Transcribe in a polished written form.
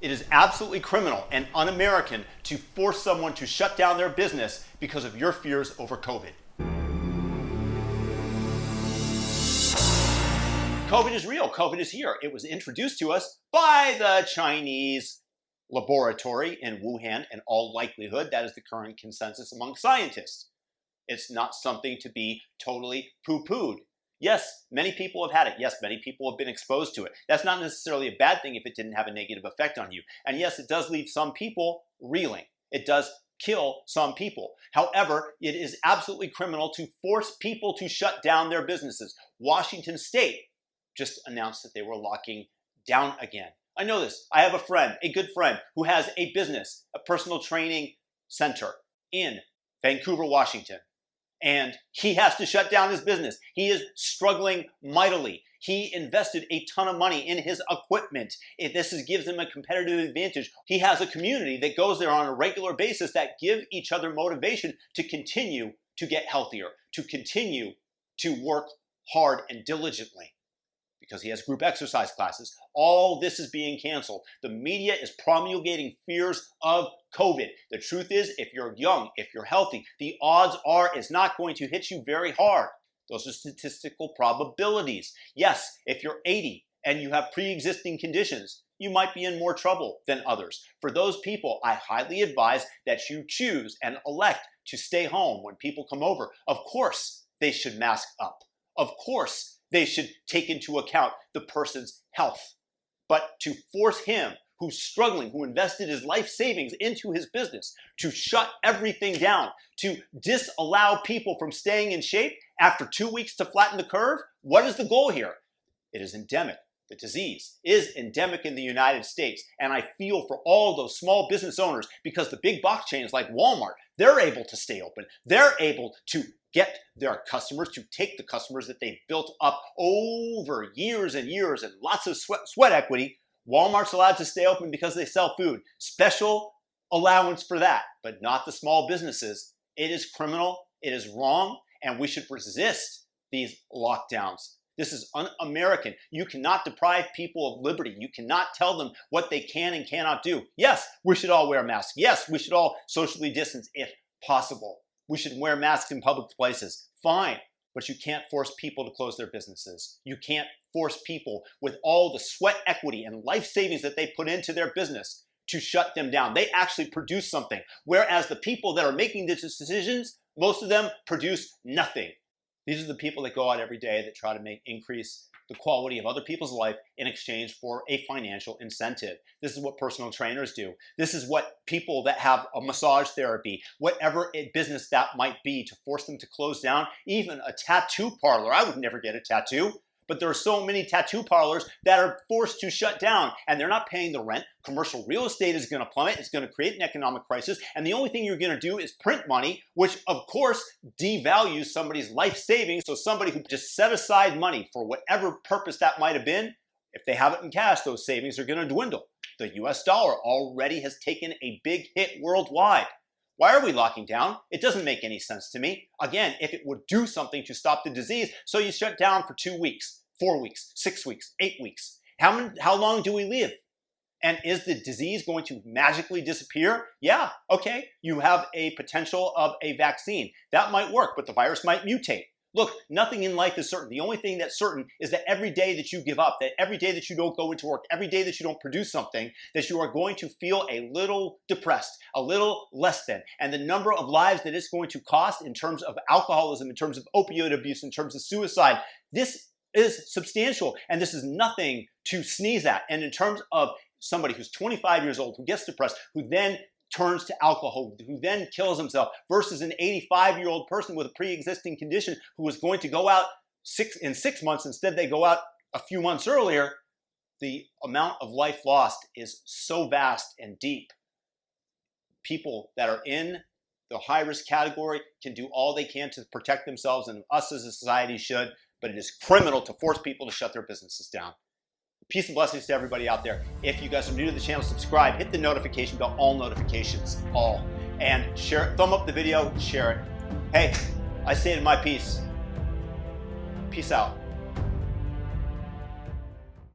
It is absolutely criminal and un-American to force someone to shut down their business because of your fears over COVID. COVID is real. COVID is here. It was introduced to us by the Chinese laboratory in Wuhan. In all likelihood, that is the current consensus among scientists. It's not something to be totally poo-pooed. Yes, many people have had it. Yes, many people have been exposed to it. That's not necessarily a bad thing if it didn't have a negative effect on you. And yes, it does leave some people reeling. It does kill some people. However, it is absolutely criminal to force people to shut down their businesses. Washington State just announced that they were locking down again. I know this. I have a friend, a good friend, who has a business, a personal training center in Vancouver, Washington. And he has to shut down his business. He is struggling mightily. He invested a ton of money in his equipment. This gives him a competitive advantage. He has a community that goes there on a regular basis that give each other motivation to continue to get healthier, to continue to work hard and diligently. Because he has group exercise classes. All this is being canceled. The media is promulgating fears of COVID. The truth is, if you're young, if you're healthy, the odds are it's not going to hit you very hard. Those are statistical probabilities. Yes, if you're 80 and you have pre-existing conditions, you might be in more trouble than others. For those people, I highly advise that you choose and elect to stay home when people come over. Of course, they should mask up. Of course, they should take into account the person's health. But to force him, who's struggling, who invested his life savings into his business, to shut everything down, to disallow people from staying in shape after 2 weeks to flatten the curve, what is the goal here? It is endemic. The disease is endemic in the United States. And I feel for all those small business owners because the big box chains like Walmart, they're able to stay open. They're able to get their customers, to take the customers that they've built up over years and years and lots of sweat equity. Walmart's allowed to stay open because they sell food. Special allowance for that, but not the small businesses. It is criminal, it is wrong, and we should resist these lockdowns. This is un-American. You cannot deprive people of liberty. You cannot tell them what they can and cannot do. Yes, we should all wear masks. Yes, we should all socially distance if possible. We should wear masks in public places. Fine, but you can't force people to close their businesses. You can't force people with all the sweat equity and life savings that they put into their business to shut them down. They actually produce something, whereas the people that are making these decisions, most of them produce nothing. These are the people that go out every day that try to increase the quality of other people's life in exchange for a financial incentive. This is what personal trainers do. This is what people that have a massage therapy, whatever business that might be, to force them to close down, even a tattoo parlor. I would never get a tattoo. But there are so many tattoo parlors that are forced to shut down and they're not paying the rent. Commercial real estate is going to plummet. It's going to create an economic crisis. And the only thing you're going to do is print money, which of course devalues somebody's life savings. So somebody who just set aside money for whatever purpose that might have been, if they have it in cash, those savings are going to dwindle. The US dollar already has taken a big hit worldwide. Why are we locking down? It doesn't make any sense to me. Again, if it would do something to stop the disease, so you shut down for 2 weeks, 4 weeks, 6 weeks, 8 weeks. How long do we live? And is the disease going to magically disappear? Yeah, okay. You have a potential of a vaccine. That might work, but the virus might mutate. Look, nothing in life is certain. The only thing that's certain is that every day that you give up, that every day that you don't go into work, every day that you don't produce something, that you are going to feel a little depressed, a little less than. And the number of lives that it's going to cost in terms of alcoholism, in terms of opioid abuse, in terms of suicide, this is substantial. And this is nothing to sneeze at. And in terms of somebody who's 25 years old, who gets depressed, who then turns to alcohol, who then kills himself, versus an 85-year-old person with a pre-existing condition who was going to go out in 6 months, instead they go out a few months earlier, the amount of life lost is so vast and deep. People that are in the high-risk category can do all they can to protect themselves, and us as a society should, but it is criminal to force people to shut their businesses down. Peace and blessings to everybody out there. If you guys are new to the channel, subscribe, hit the notification bell, all notifications, all. And share it, thumb up the video, share it. Hey, I stated my piece. Peace out.